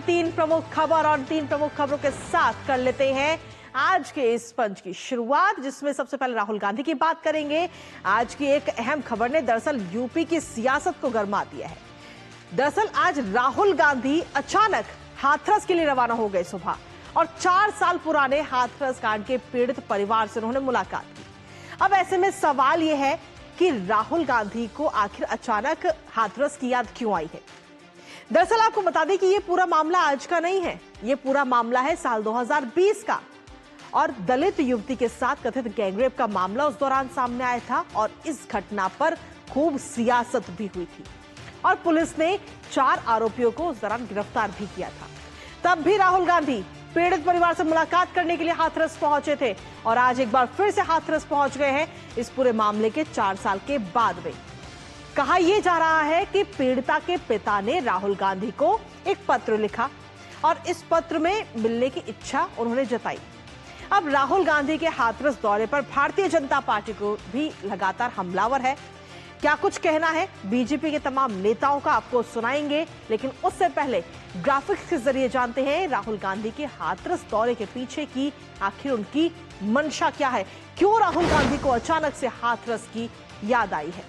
तीन प्रमुख खबर और तीन प्रमुख खबरों के साथ कर लेते हैं आज के इस पंच की शुरुआत, जिसमें सबसे पहले राहुल गांधी की बात करेंगे। आज की एक अहम खबर ने दरअसल यूपी की सियासत को गरमा दिया है। दरअसल आज राहुल गांधी अचानक हाथरस के लिए रवाना हो गए सुबह, और 4 साल पुराने हाथरस कांड के पीड़ित परिवार से उन्होंने मुलाकात की। अब ऐसे में सवाल यह है कि राहुल गांधी को आखिर अचानक हाथरस की याद क्यों आई है। दरअसल आपको बता दें कि यह पूरा मामला आज का नहीं है, यह पूरा मामला है साल 2020 का, और दलित युवती के साथ कथित गैंगरेप का मामला उस दौरान सामने आया था, और इस घटना पर खूब सियासत भी हुई थी, और पुलिस ने 4 आरोपियों को उस दौरान गिरफ्तार भी किया था। तब भी राहुल गांधी पीड़ित परिवार से मुलाकात करने के लिए हाथरस पहुंचे थे, और आज एक बार फिर से हाथरस पहुंच गए हैं इस पूरे मामले के 4 साल के बाद में। कहा यह जा रहा है कि पीड़िता के पिता ने राहुल गांधी को एक पत्र लिखा, और इस पत्र में मिलने की इच्छा उन्होंने जताई। अब राहुल गांधी के हाथरस दौरे पर भारतीय जनता पार्टी को भी लगातार हमलावर है। क्या कुछ कहना है बीजेपी के तमाम नेताओं का, आपको सुनाएंगे, लेकिन उससे पहले ग्राफिक्स के जरिए जानते हैं राहुल गांधी के हाथरस दौरे के पीछे की आखिर उनकी मंशा क्या है, क्यों राहुल गांधी को अचानक से हाथरस की याद आई है।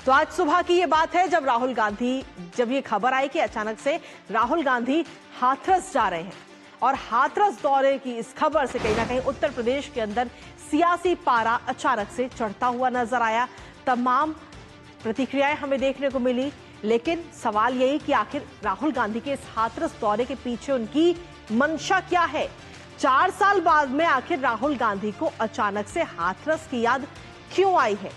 तो आज सुबह की ये बात है जब ये खबर आई कि अचानक से राहुल गांधी हाथरस जा रहे हैं, और हाथरस दौरे की इस खबर से कहीं ना कहीं उत्तर प्रदेश के अंदर सियासी पारा अचानक से चढ़ता हुआ नजर आया। तमाम प्रतिक्रियाएं हमें देखने को मिली, लेकिन सवाल यही कि आखिर राहुल गांधी के इस हाथरस दौरे के पीछे उनकी मंशा क्या है। 4 साल बाद में आखिर राहुल गांधी को अचानक से हाथरस की याद क्यों आई है,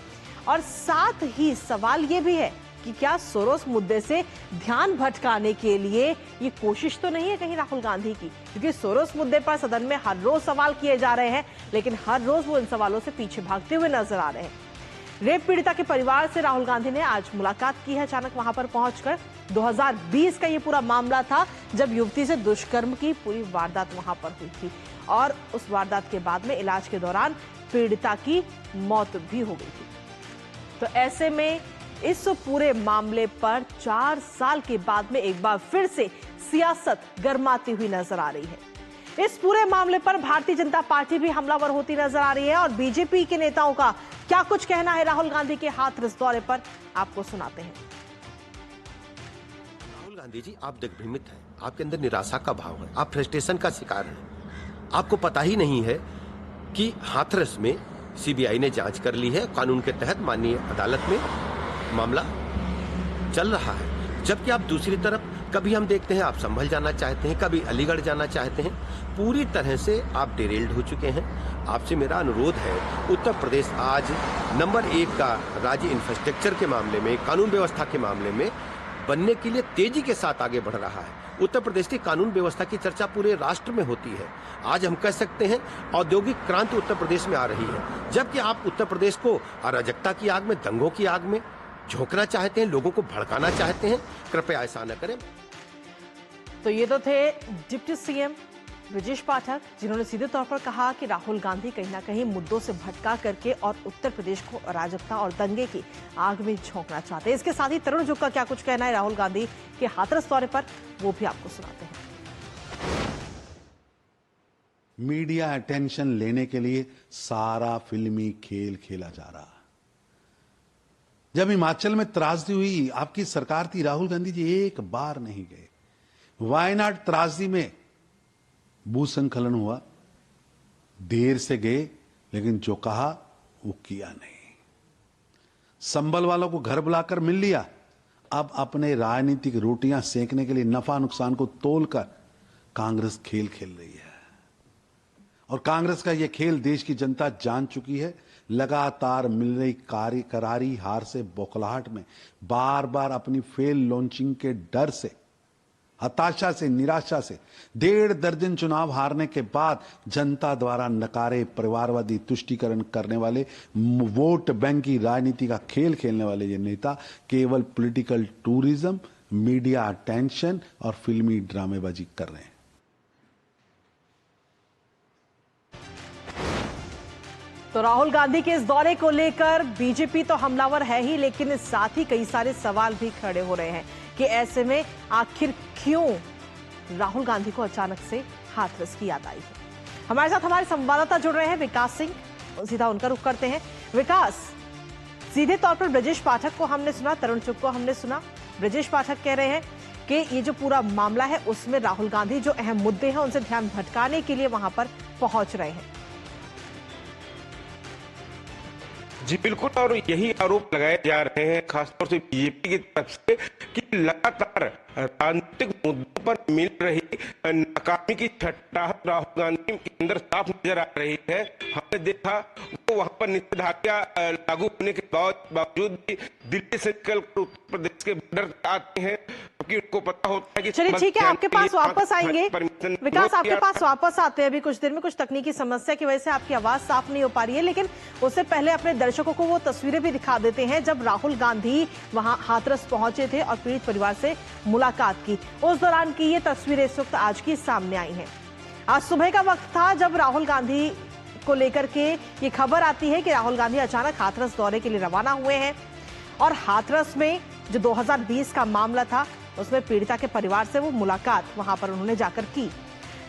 और साथ ही सवाल यह भी है कि क्या सोरोस मुद्दे से ध्यान भटकाने के लिए ये कोशिश तो नहीं है कहीं राहुल गांधी की, क्योंकि सोरोस मुद्दे पर सदन में हर रोज सवाल किए जा रहे हैं, लेकिन हर रोज वो इन सवालों से पीछे भागते हुए नजर आ रहे हैं। रेप पीड़िता के परिवार से राहुल गांधी ने आज मुलाकात की है अचानक वहां पर पहुंचकर। 2020 का ये पूरा मामला था जब युवती से दुष्कर्म की पूरी वारदात वहां पर हुई थी, और उस वारदात के बाद में इलाज के दौरान पीड़िता की मौत भी हो गई थी। तो ऐसे में इस पूरे मामले पर 4 साल के बाद में एक बार फिर से सियासत गरमाती हुई नजर आ रही है। इस पूरे मामले पर भारतीय जनता पार्टी भी हमलावर होती नजर आ रही है, और बीजेपी के नेताओं का क्या कुछ कहना है राहुल गांधी के हाथरस दौरे पर, आपको सुनाते हैं। राहुल गांधी जी, आप दिग्भ्रमित हैं, आपके अंदर निराशा का भाव है, आप फ्रस्ट्रेशन का शिकार हैं। आपको पता ही नहीं है कि हाथरस में सीबीआई ने जांच कर ली है, कानून के तहत माननीय अदालत में मामला चल रहा है, जबकि आप दूसरी तरफ कभी हम देखते हैं आप संभल जाना चाहते हैं, कभी अलीगढ़ जाना चाहते हैं। पूरी तरह से आप डिरेल्ड हो चुके हैं। आपसे मेरा अनुरोध है, उत्तर प्रदेश आज नंबर 1 का राज्य इंफ्रास्ट्रक्चर के मामले में, कानून व्यवस्था के मामले में बनने के लिए तेजी के साथ आगे बढ़ रहा है। उत्तर प्रदेश की कानून व्यवस्था की चर्चा पूरे राष्ट्र में होती है। आज हम कह सकते हैं औद्योगिक क्रांति उत्तर प्रदेश में आ रही है, जबकि आप उत्तर प्रदेश को अराजकता की आग में, दंगों की आग में झोंकना चाहते हैं, लोगों को भड़काना चाहते हैं। कृपया ऐसा न करें। तो ये तो थे डिप्टी सीएम ब्रजेश पाठक, जिन्होंने सीधे तौर पर कहा कि राहुल गांधी कहीं ना कहीं मुद्दों से भटका करके और उत्तर प्रदेश को अराजकता और दंगे की आग में झोंकना चाहते हैं। इसके साथ ही तरुण चुग का क्या कुछ कहना है राहुल गांधी के हाथरस दौरे पर, वो भी आपको सुनाते हैं। मीडिया अटेंशन लेने के लिए सारा फिल्मी खेल खेला जा रहा है। जब हिमाचल में त्रासदी हुई, आपकी सरकार थी, राहुल गांधी जी एक बार नहीं गए। वायनाड त्रासदी में भूस्खलन हुआ, देर से गए, लेकिन जो कहा वो किया नहीं। संबल वालों को घर बुलाकर मिल लिया, अब अपने राजनीतिक रोटियां सेकने के लिए नफा नुकसान को तोलकर कांग्रेस खेल खेल रही है, और कांग्रेस का यह खेल देश की जनता जान चुकी है। लगातार मिल रही करारी हार से, बौखलाहट में, बार बार अपनी फेल लॉन्चिंग के डर से, हताशा से, निराशा से 1.5 दर्जन चुनाव हारने के बाद जनता द्वारा नकारे परिवारवादी तुष्टीकरण करने वाले, वोट बैंक की राजनीति का खेल खेलने वाले ये नेता केवल पॉलिटिकल टूरिज्म, मीडिया अटेंशन और फिल्मी ड्रामेबाजी कर रहे हैं। तो राहुल गांधी के इस दौरे को लेकर बीजेपी तो हमलावर है ही, लेकिन साथ ही कई सारे सवाल भी खड़े हो रहे हैं कि ऐसे में आखिर क्यों राहुल गांधी को अचानक से हाथरस की याद आई है। हमारे साथ हमारे संवाददाता जुड़ रहे हैं विकास सिंह, सीधा उनका रुख करते हैं। विकास, सीधे तौर पर ब्रजेश पाठक को हमने सुना, तरुण चुग को हमने सुना। ब्रजेश पाठक कह रहे हैं कि ये जो पूरा मामला है उसमें राहुल गांधी जो अहम मुद्दे हैं उनसे ध्यान भटकाने के लिए वहां पर पहुंच रहे हैं। जी बिल्कुल, और यही आरोप लगाए जा रहे हैं खासतौर से बीजेपी की तरफ से कि लगातार राजनीतिक मुद्दों पर मिल रही नाकामी की छटपटाहट राहुल गांधी के अंदर साफ नजर आ रही है। हमने देखा वो वहां पर निषेधाज्ञा लागू होने के बावजूद भी दिल्ली से निकलकर उत्तर प्रदेश के बॉर्डर आते हैं, क्योंकि उनको पता होता है कि चलिए ठीक है, आपके पास वापस आएंगे विकास, आपके पास वापस आते हैं। अभी कुछ देर में कुछ तकनीकी समस्या की वजह से आपकी आवाज साफ नहीं हो पा रही है, लेकिन उससे पहले अपने दर्शकों को वो तस्वीरें भी दिखा देते हैं जब राहुल गांधी वहां हाथरस पहुंचे थे और पीड़ित परिवार से मुलाकात की। उस दौरान की ये तस्वीरें इस वक्त आज की सामने आई हैं। आज सुबह का वक्त था जब राहुल गांधी को लेकर के ये खबर आती है कि राहुल गांधी अचानक हाथरस दौरे के लिए रवाना हुए हैं और हाथरस में जो 2020 का मामला था उसमें पीड़िता के परिवार से वो मुलाकात वहां पर उन्होंने जाकर की।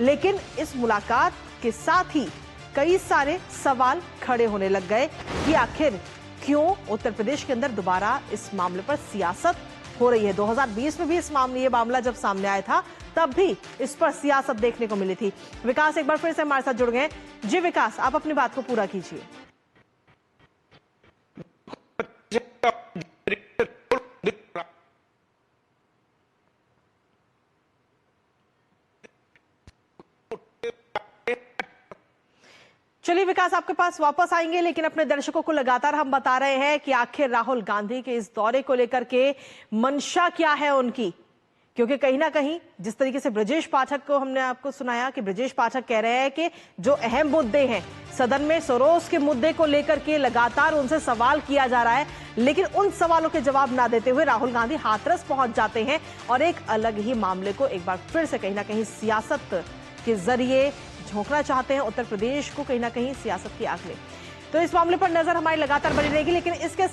लेकिन इस मुलाकात के साथ ही कई सारे सवाल खड़े होने लग गए कि आखिर क्यों उत्तर प्रदेश के अंदर दोबारा इस मामले पर सियासत हो रही है। 2020 में भी ये मामला जब सामने आया था तब भी इस पर सियासत देखने को मिली थी। विकास एक बार फिर से हमारे साथ जुड़ गए। जी विकास, आप अपनी बात को पूरा कीजिए। चलिए विकास, आपके पास वापस आएंगे, लेकिन अपने दर्शकों को लगातार हम बता रहे हैं कि आखिर राहुल गांधी के इस दौरे को लेकर के मंशा क्या है उनकी, क्योंकि कहीं ना कहीं जिस तरीके से ब्रजेश पाठक को हमने आपको सुनाया कि ब्रजेश पाठक कह रहे हैं कि जो अहम मुद्दे हैं सदन में, सरोस के मुद्दे को लेकर के लगातार उनसे सवाल किया जा रहा है, लेकिन उन सवालों के जवाब ना देते हुए राहुल गांधी हाथरस पहुंच जाते हैं और एक अलग ही मामले को एक बार फिर से कहीं ना कहीं सियासत के जरिए झोंकना चाहते हैं, उत्तर प्रदेश को कहीं ना कहीं सियासत की आग में। तो इस मामले पर नजर हमारी लगातार बनी रहेगी, लेकिन इसके